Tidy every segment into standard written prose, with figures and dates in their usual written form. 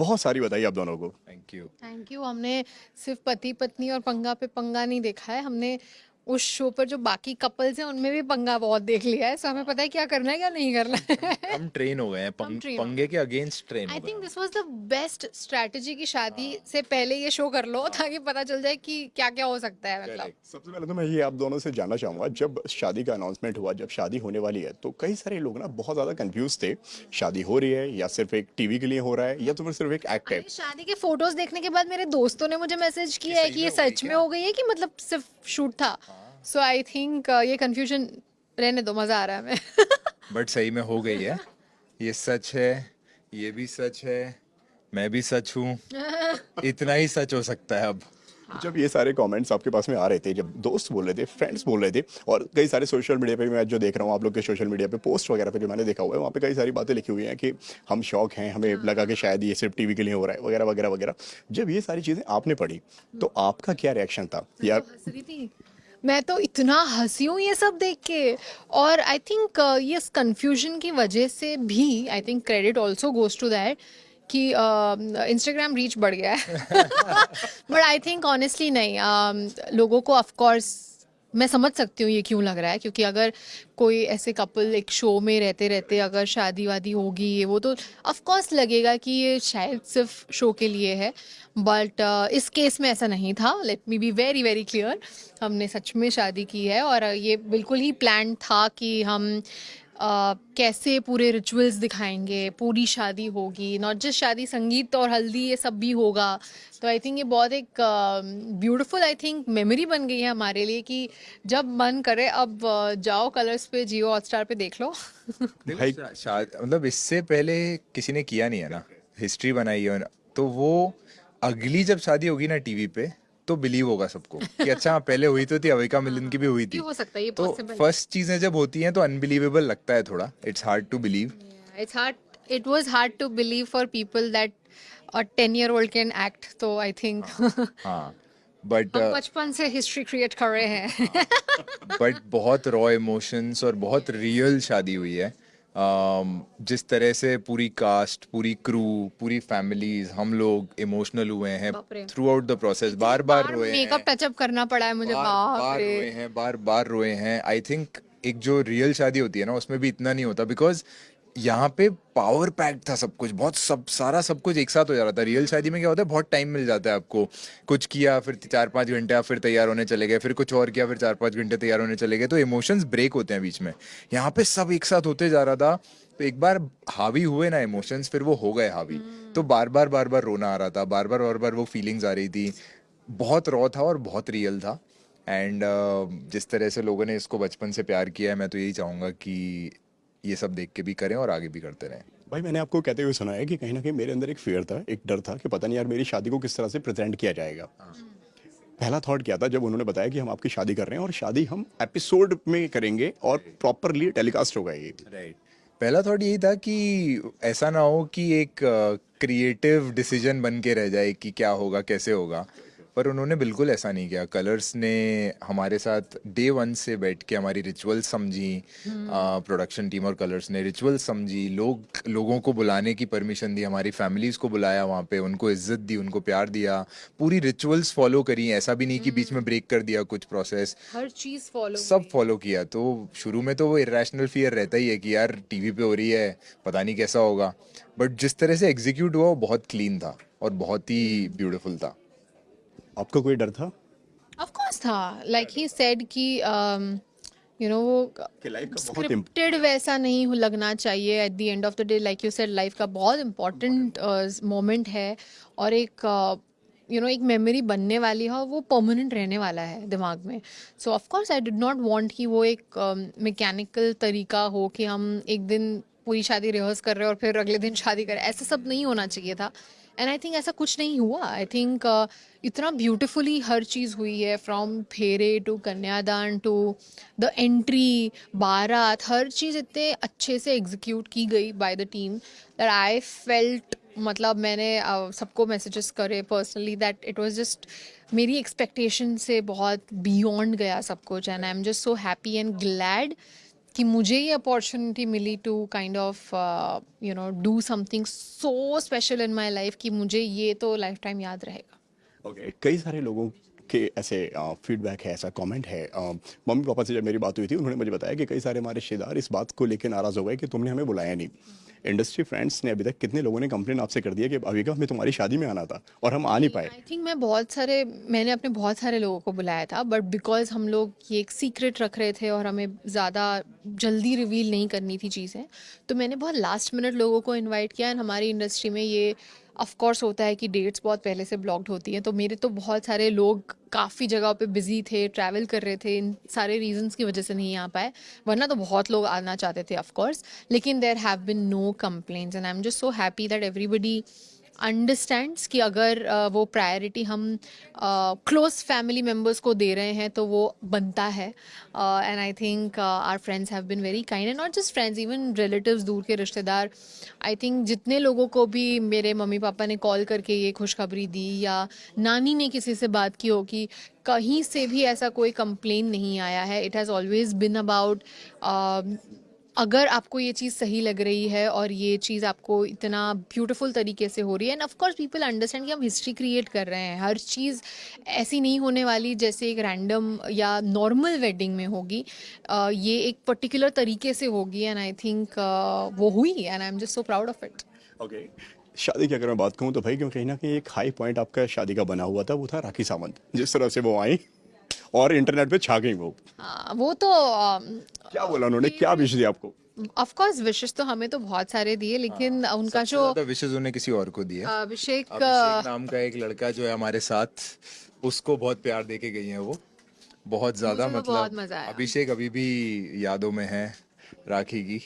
बहुत सारी बधाई आप दोनों को। Thank you. Thank you. हमने सिर्फ पति पत्नी और पंगा पे पंगा नहीं देखा है, हमने उस शो पर जो बाकी कपल्स हैं उनमें भी पंगा बहुत देख लिया है, सो हमें पता है क्या करना है क्या नहीं करना है। हम ट्रेन हो गए हैं हम train हो पंगे के अगेंस्ट ट्रेन हो आई गए थिंक हैं। This was the best strategy की शादी से पहले ये शो कर लो ताकि पता चल जाए कि क्या क्या हो सकता है, मतलब। Correct. सबसे पहले तो मैं ये आप दोनों से जानना चाहूंगा, जब शादी का अनाउंसमेंट हुआ, जब शादी होने वाली है, तो कई सारे लोग ना बहुत ज़्यादा कंफ्यूज थे, शादी हो रही है या सिर्फ एक टीवी के लिए हो रहा है या तो फिर सिर्फ एक एक्ट है। अरे शादी के फोटोज देखने के बाद मेरे दोस्तों ने मुझे मैसेज किया है सही कि में ये हो गई सच में क्या? हो गई है कि मतलब सिर्फ शूट था। सो आई थिंक ये कंफ्यूजन रहने दो, मजा आ रहा है हमें। बट सही में हो गई है, ये सच है, ये भी सच है, मैं भी सच हूँ, इतना ही सच हो सकता है अब। जब ये सारे कमेंट्स आपके पास में आ रहे थे, जब दोस्त बोल रहे थे, फ्रेंड्स बोल रहे थे, और कई सारे सोशल मीडिया पे मैं जो देख रहा हूँ, आप लोग के सोशल मीडिया पे पोस्ट वगैरह पे जो मैंने देखा हुआ है, वहाँ पे कई सारी बातें लिखी हुई हैं कि हम शौक हैं, हमें लगा कि शायद ये सिर्फ टीवी के लिए हो रहा है, वगैरह वगैरह वगैरह। जब ये सारी चीज़ें आपने पढ़ी, तो आपका क्या रिएक्शन था यार? हंस रही थी, मैं तो इतना हंसी हूँ ये सब देख के। और आई थिंक ये कंफ्यूजन की वजह से भी I think credit also goes to that कि इंस्टाग्राम रीच बढ़ गया है। बट आई थिंक ऑनेस्टली नहीं, लोगों को ऑफ कोर्स मैं समझ सकती हूँ ये क्यों लग रहा है, क्योंकि अगर कोई ऐसे कपल एक शो में रहते रहते अगर शादी वादी होगी ये वो, तो ऑफ कोर्स लगेगा कि ये शायद सिर्फ शो के लिए है। बट इस केस में ऐसा नहीं था, let me be very very clear. हमने सच में शादी की है और ये बिल्कुल ही प्लान था कि हम कैसे पूरे रिचुअल्स दिखाएंगे, पूरी शादी होगी, नॉट जस्ट शादी, संगीत और हल्दी ये सब भी होगा। तो आई थिंक ये बहुत एक ब्यूटीफुल आई थिंक मेमोरी बन गई है हमारे लिए कि जब मन करे अब जाओ कलर्स पे, जियो हॉटस्टार पे देख लो। भाई, देखो मतलब इससे पहले किसी ने किया नहीं है ना, हिस्ट्री बनाई है ना, तो वो अगली जब शादी होगी ना टीवी पे, तो बिलीव होगा सबको कि अच्छा हाँ, पहले हुई तो थी, अविका मिलन की भी हुई ये थी। हो सकता है, ये तो पॉसिबल। फर्स्ट चीजें जब होती हैं तो अनबिलीवेबल लगता है थोड़ा, it's hard to believe. It's hard, it was hard to believe for people that a 10-year-old can act. तो आई थिंक हाँ बट हम बचपन से हिस्ट्री क्रिएट कर रहे हैं। बहुत रॉ इमोशंस और बहुत रियल शादी हुई है। जिस तरह से पूरी कास्ट, पूरी क्रू, पूरी फैमिलीज, हम लोग इमोशनल हुए हैं बाप रे। थ्रू आउट द प्रोसेस, बार बार रोए हैं, मेकअप टचअप करना पड़ा है मुझे, बार बाप बार रे। रोए हैं, बार बार रोए हैं। आई थिंक एक जो रियल शादी होती है ना, उसमें भी इतना नहीं होता, बिकॉज यहाँ पे पावर पैक्ड था सब कुछ, बहुत सब कुछ एक साथ हो जा रहा था। रियल शादी में क्या होता है, बहुत टाइम मिल जाता है आपको, कुछ किया फिर 4-5 घंटे आप फिर तैयार होने चले गए, फिर कुछ और किया फिर 4-5 घंटे तैयार होने चले गए, तो इमोशंस ब्रेक होते हैं बीच में। यहाँ पे सब एक साथ होते जा रहा था, तो एक बार हावी हुए ना इमोशंस, फिर वो हो गए हावी। तो बार बार रोना आ रहा था, बार बार वो फीलिंग्स आ रही थी। बहुत रॉ था और बहुत रियल था। एंड जिस तरह से लोगों ने इसको बचपन से प्यार किया है, मैं तो यही चाहूँगा कि ये सब देख के भी करें और आगे भी करते रहें। भाई, मैंने आपको कहते हुए सुना है कि कहीं ना कहीं मेरे अंदर एक फियर था, एक डर था कि पता नहीं यार मेरी शादी को किस तरह से प्रेजेंट किया जाएगा। पहला थॉट क्या था जब उन्होंने बताया कि हम आपकी शादी कर रहे हैं और शादी हम एपिसोड में करेंगे और प्रॉपरली टेलीकास्ट होगा ये? राइट। पहला थॉट यही था कि ऐसा ना हो कि एक क्रिएटिव डिसीजन बन के रह जाए कि क्या होगा कैसे होगा, पर उन्होंने बिल्कुल ऐसा नहीं किया। कलर्स ने हमारे साथ डे वन से बैठ के हमारी रिचुअल्स समझी, प्रोडक्शन टीम और कलर्स ने रिचुअल्स समझी, लोगों को बुलाने की परमिशन दी, हमारी फैमिलीज को बुलाया वहाँ पे, उनको इज्जत दी, उनको प्यार दिया, पूरी रिचुअल्स फॉलो करी। ऐसा भी नहीं कि बीच में ब्रेक कर दिया कुछ प्रोसेस, हर चीज फॉलो सब फॉलो किया। तो शुरू में तो वो इरेशनल फियर रहता ही है कि यार टीवी पे हो रही है, पता नहीं कैसा होगा, बट जिस तरह से एग्जीक्यूट हुआ वो बहुत क्लीन था और बहुत ही ब्यूटीफुल था। आपका कोई डर था ऑफ कोर्स था, लाइक ही सेड कि वो कि लाइफ का बहुत स्क्रिप्टेड वैसा नहीं लगना चाहिए। At the end of the day, like you said, life का बहुत इम्पोर्टेंट मोमेंट है और एक एक मेमोरी बनने वाली है और वो परमानेंट रहने वाला है दिमाग में। सो of course I did not want कि वो एक मैकेनिकल तरीका हो कि हम एक दिन पूरी शादी रिहर्स कर रहे हैं और फिर अगले दिन शादी करें, ऐसा सब नहीं होना चाहिए था। एंड आई थिंक ऐसा कुछ नहीं हुआ। आई थिंक इतना ब्यूटिफुली हर चीज़ हुई है, फ्रॉम फेरे टू कन्यादान टू द एंट्री, बारात, हर चीज़ इतने अच्छे से एग्जीक्यूट की गई by the team that I felt, मतलब मैंने सबको मैसेजेस करे personally that it was just मेरी एक्सपेक्टेशन से बहुत बियॉन्ड गया सब कुछ। And I am just so happy and glad कि मुझे ये अपॉर्चुनिटी मिली to kind of you know do something so special in my life कि मुझे ये तो लाइफ टाइम याद रहेगा। ओके, कई सारे लोगों के ऐसे फीडबैक है, ऐसा कमेंट है। मम्मी पापा से जब मेरी बात हुई थी, उन्होंने मुझे बताया कि कई सारे हमारे रिश्तेदार इस बात को लेकर नाराज़ हो गए कि तुमने हमें बुलाया नहीं। इंडस्ट्री फ्रेंड्स ने अभी तक कितने लोगों ने कंप्लेन आपसे कर दिया कि अविका हमें तुम्हारी शादी में आना था और हम आ नहीं पाए। आई थिंक मैंने अपने बहुत सारे लोगों को बुलाया था, बट बिकॉज हम लोग ये एक सीक्रेट रख रहे थे और हमें ज़्यादा जल्दी रिवील नहीं करनी थी चीज़ें, तो मैंने बहुत लास्ट मिनट लोगों को इनवाइट किया। एंड हमारी इंडस्ट्री में ये ऑफ कोर्स होता है कि डेट्स बहुत पहले से ब्लॉक्ड होती हैं, तो मेरे तो बहुत सारे लोग काफ़ी जगह पे बिजी थे, ट्रैवल कर रहे थे, इन सारे रीजंस की वजह से नहीं आ पाए, वरना तो बहुत लोग आना चाहते थे ऑफ कोर्स। लेकिन there have been no complaints and I am just so happy that everybody understands कि अगर वो प्रायोरिटी हम क्लोज फैमिली मेम्बर्स को दे रहे हैं तो वो बनता है। And I think our friends have been very kind, and not just friends, even relatives, दूर के रिश्तेदार। आई थिंक जितने लोगों को भी मेरे मम्मी पापा ने कॉल करके ये खुशखबरी दी या नानी ने किसी से बात की हो कि कहीं से भी ऐसा कोई कंप्लेन नहीं आया है। It has always been about अगर आपको ये चीज़ सही लग रही है और ये चीज़ आपको इतना ब्यूटीफुल तरीके से हो रही है, end of course people understand कि हम हिस्ट्री क्रिएट कर रहे हैं। हर चीज़ ऐसी नहीं होने वाली जैसे एक रैंडम या नॉर्मल वेडिंग में होगी। ये एक पर्टिकुलर तरीके से होगी, एंड आई थिंक वो हुई, and I am just so proud of it. Okay, शादी की अगर मैं बात कहूँ तो भाई क्यों कहीं ना कहीं एक हाई पॉइंट आपका शादी का बना हुआ था, वो था राखी सावंत। जिस तरह से वो आई और इंटरनेट पे छा गई वो, वो तो क्या बोला उन्होंने, क्या विश दिया आपको? ऑफ कोर्स विशेष तो हमें तो बहुत सारे दिए, लेकिन उनका जो विशेष उन्हें किसी और को दिए। अभिषेक अभिषेक नाम का एक लड़का जो है हमारे साथ, उसको बहुत प्यार दे के गई है वो, बहुत ज्यादा। मुझे तो बहुत मतलब मजा आया। अभिषेक अभी भी यादों में है राखी की।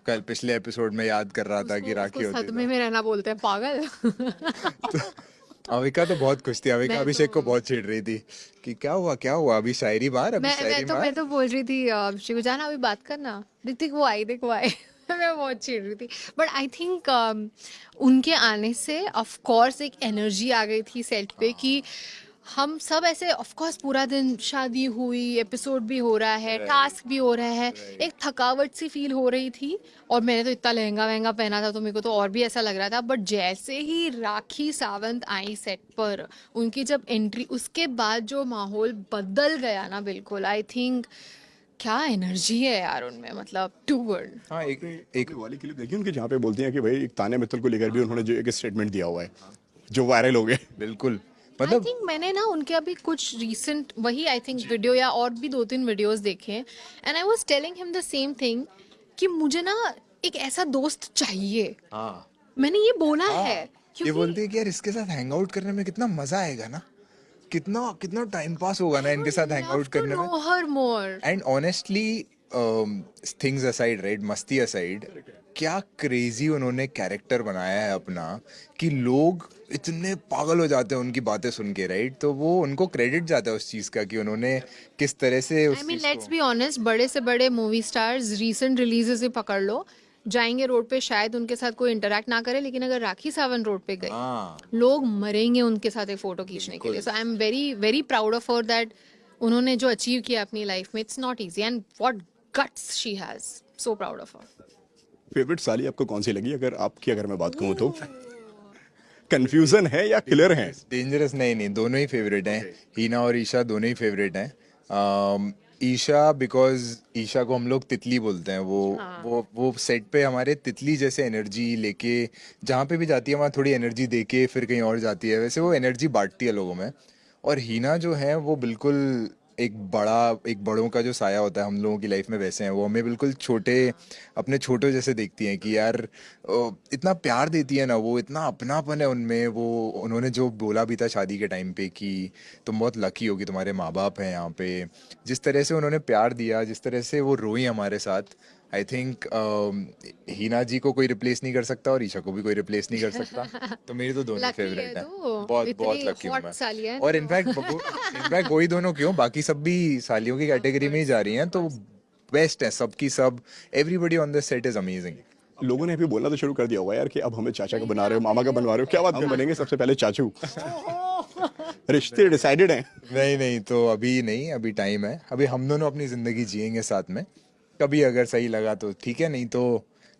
कल पिछले एपिसोड में याद कर रहा था कि राखी होती सदमे में रहना बोलते हैं, पागल। है। अविका तो बहुत खुश थी, अविका अभिषेक को बहुत छेड़ रही थी कि क्या हुआ अभी शायरी बार, अभी शायरी बार। मैं तो बोल रही थी शिव जाना अभी बात करना, ऋतिक वो आई, देख वो आई। मैं बहुत चिढ़ रही थी, बट आई थिंक उनके आने से ऑफ कोर्स एक एनर्जी आ गई थी सेट पे कि हम सब ऐसे ऑफ कोर्स पूरा दिन शादी हुई, एपिसोड भी हो रहा है, टास्क भी हो रहा है, एक थकावट सी फील हो रही थी। और मैंने तो इतना लहंगा वहंगा पहना था तो मेरे को तो और भी ऐसा लग रहा था, बट जैसे ही राखी सावंत आई सेट पर, उनकी जब एंट्री, उसके बाद जो माहौल बदल गया ना बिल्कुल। आई थिंक क्या एनर्जी है यार उनमें, मतलब टू गुड। हाँ, एक वाली क्लिप देखी उनकी जहाँ पे बोलती हैं कि भाई एक तान्या मित्तल को लेकर भी उन्होंने जो एक स्टेटमेंट दिया हुआ है जो वायरल हो गया। बिल्कुल, आई मतलब थिंक मैंने ना उनके अभी कुछ रीसेंट वही आई थिंक वीडियो या और भी 2-3 वीडियोस देखे हैं, and I was telling him the same thing कि मुझे ना एक ऐसा दोस्त चाहिए। हाँ, मैंने ये बोला है ये क्योंकि बोलती है कि यार इसके साथ हैंग आउट करने में कितना मजा आएगा ना, कितना कितना टाइम पास होगा ना इनके साथ हैंग आउट करने में। हर more and honestly things aside, right, मस्ती असाइड, क्या क्रेजी उन्होंने कैरेक्टर बनाया है अपना कि लोग इतने पागल हो जाते हैं उनकी बातें सुन के, राइट। तो वो उनको क्रेडिट जाता है उस चीज का कि उन्होंने किस तरह से उस आई मीन चीज लेट्स को। बी ऑनेस्ट, बड़े से बड़े मूवी स्टार्स रीसेंट रिलीजेस से पकड़ लो, जाएंगे रोड पे, शायद उनके साथ कोई इंटरेक्ट ना करे, लेकिन अगर राखी सावंत रोड पे गई, हाँ, लोग मरेंगे उनके साथ एक फोटो खींचने के लिए। So I am very very proud of her that उन्होंने जो अचीव किया अपनी लाइफ में, it's not easy, and what guts she has, so proud of her. Favourite साली आपको कौन सी लगी अगर मैं बात कहूँ तो? कंफ्यूजन है या क्लियर है? डेंजरस नहीं, दोनों ही फेवरेट हैं। हीना और ईशा दोनों ही फेवरेट हैं। ईशा बिकॉज ईशा को हम लोग तितली बोलते हैं। वो सेट पे हमारे तितली जैसे एनर्जी लेके जहाँ पे भी जाती है वहाँ थोड़ी एनर्जी देके फिर कहीं और जाती है, वैसे वो एनर्जी बांटती है लोगों में। और हीना जो है वो बिल्कुल एक बड़ों का जो साया होता है हम लोगों की लाइफ में, वैसे हैं वो। हमें बिल्कुल अपने छोटों जैसे देखती हैं कि यार इतना प्यार देती है ना वो, इतना अपनापन है उनमें। वो उन्होंने जो बोला भी था शादी के टाइम पे कि तुम बहुत लकी हो कि तुम्हारे माँ बाप हैं यहाँ पे, जिस तरह से उन्होंने प्यार दिया, जिस तरह से वो रोई हमारे साथ, आई थिंक हीना जी को कोई रिप्लेस नहीं कर सकता और ईशा को भी कोई रिप्लेस नहीं कर सकता। तो मेरी तो दोनों Lucky फेवरेट है हैं, तो, बहुत इतनी बहुत लकी हूँ hot सालियाँ मैं। हैं और तो। इनफैक्ट वही दोनों क्यों, बाकी सब भी सालियों की कैटेगरी में ही जा रही हैं, तो बेस्ट है सबकी सब। Everybody on this set is amazing. लोगों ने अभी बोलना तो शुरू कर दिया होगा यार कि अब हमें चाचा का बना रहे हो, मामा का बनवा रहे हो, क्या बात हम बनेंगे सबसे पहले चाचू? रिश्ते डिसाइडेड हैं? नहीं, तो अभी नहीं, अभी टाइम है, अभी हम दोनों अपनी जिंदगी जिएंगे साथ में। कभी अगर सही लगा तो ठीक है, नहीं तो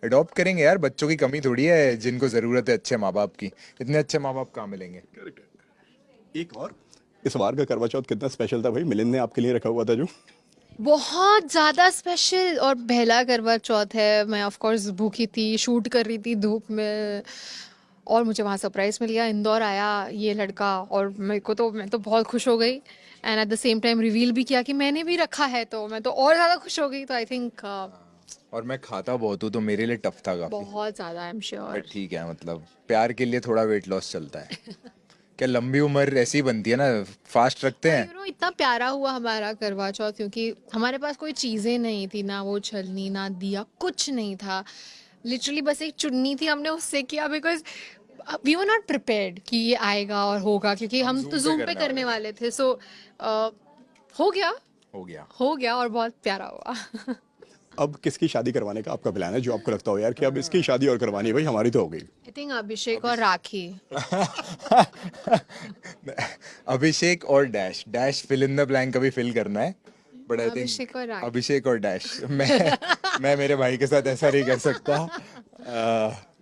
अडॉप्ट करेंगे यार। बच्चों की कमी थोड़ी है जिनको जरूरत है अच्छे माँ बाप की, इतने अच्छे माँ बाप कहाँ मिलेंगे। एक और, इस बार का करवा चौथ कितना स्पेशल था भाई, मिलिंद ने आपके लिए रखा हुआ था जो। बहुत ज़्यादा स्पेशल और पहला करवा चौथ है। मैं ऑफ कोर्स भूखी थी, शूट कर रही थी धूप में, और मुझे वहाँ सरप्राइज़ मिल गया। इंदौर आया ये लड़का और मैं तो बहुत खुश हो गई, and at the same time reveal भी किया कि मैंने भी रखा है, तो मैं तो और ज़्यादा खुश हो गई। तो आई थिंक और मैं खाता बहुत हूँ तो मेरे लिए टफ था काफी। बहुत ज़्यादा, आई एम श्योर। बट ठीक है, मतलब प्यार के लिए थोड़ा वेट लॉस चलता है। क्या लंबी उम्र ऐसी बनती है ना, फास्ट रखते हैं। यू नो इतना प्यारा हुआ हमारा करवा चौथ, क्योंकि हमारे पास कोई चीज़ें नहीं थी, ना वो छलनी ना दिया, कुछ नहीं था। लिटरली बस एक चुन्नी थी, हमने उससे किया because we were not prepared कि ये आएगा और होगा, क्योंकि हम तो जूम पे करने वाले थे। सो हो गया, हो गया। हो गया और बहुत प्यारा हुआ। अब किसकी शादी करवाने का आपका प्लान है, जो आपको लगता हो यार कि अब इसकी शादी और करवानी है भाई, हमारी तो हो गई। आई थिंक अभिषेक और राखी। अभिषेक और dash, dash fill in the blank कभी फिल करना है। बट आई अभिषेक और थिंक राखी। अभिषेक और डैश, मैं मेरे भाई के साथ ऐसा नहीं कर सकता।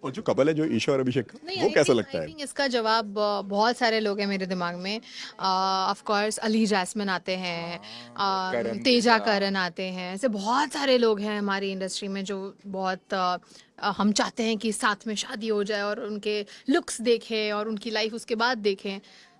और जो कपल है जो ईशा और अभिषेक का, नहीं, वो कैसा लगता आई है? थिंक इसका जवाब बहुत सारे लोग हैं मेरे दिमाग में। ऑफ कोर्स अली जैस्मिन आते हैं, तेजा करन आते हैं, ऐसे बहुत सारे लोग हैं हमारी इंडस्ट्री में जो बहुत हम चाहते हैं कि साथ में शादी हो जाए और उनके लुक्स देखें और उनकी लाइफ उसके बाद देखें।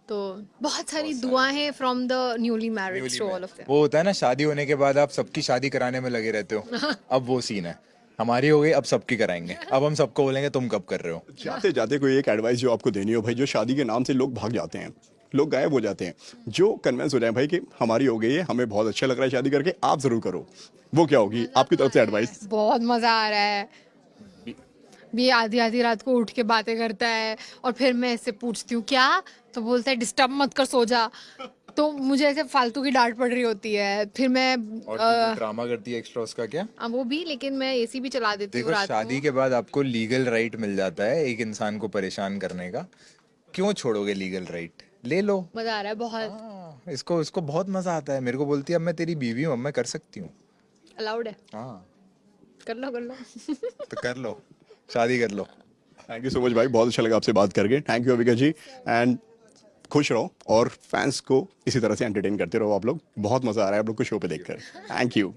तो बहुत सारी दुआएं हैं from the newly married to all of them. वो होता है ना, शादी होने के बाद आप सबकी शादी कराने में लगे रहते हो। अब वो सीन है, हमारी हो गई, अब सबकी कराएंगे। अब हम सबको बोलेंगे तुम कब कर रहे हो। जाते जाते कोई एक एडवाइस जो आपको देनी हो भाई, जो शादी के नाम से लोग भाग जाते हैं, लोग गायब हो जाते हैं, जो कन्विंस हो जाए भाई कि हमारी हो गई है, हमें बहुत अच्छा लग रहा है शादी करके, आप जरूर करो, वो क्या होगी आपकी तरफ से एडवाइस? बहुत मजा आ रहा है। भी आधी आधी रात को उठ के बातें करता है और फिर मैं इससे पूछती हूँ क्या, तो बोलता है डिस्टर्ब मत कर, सो जा। तो मुझे ऐसे फालतू की डांट पड़ रही होती है, फिर मैं और ड्रामा करती है एक्स्ट्रा उसका क्या। वो भी, लेकिन मैं एसी भी चला देती हूँ देखो, रात शादी को। के बाद आपको लीगल राइट मिल जाता है एक इंसान को परेशान करने का। क्यों छोड़ोगे लीगल राइट, ले लो। मजा आ रहा है बहुत। हाँ, इसको इसको बहुत मजा आता है। मेरे को बोलती है अब मैं तेरी बीवी हूँ, अब मैं कर सकती हूँ। अलाउड है, हाँ, कर लो कर लो। तो कर लो, शादी कर लो। थैंक यू सो मच भाई, बहुत अच्छा लगा आपसे बात करके। Thank you Avika ji, and खुश रहो और फैंस को इसी तरह से एंटरटेन करते रहो आप लोग। बहुत मजा आ रहा है आप लोग को शो पे देखकर। Thank you.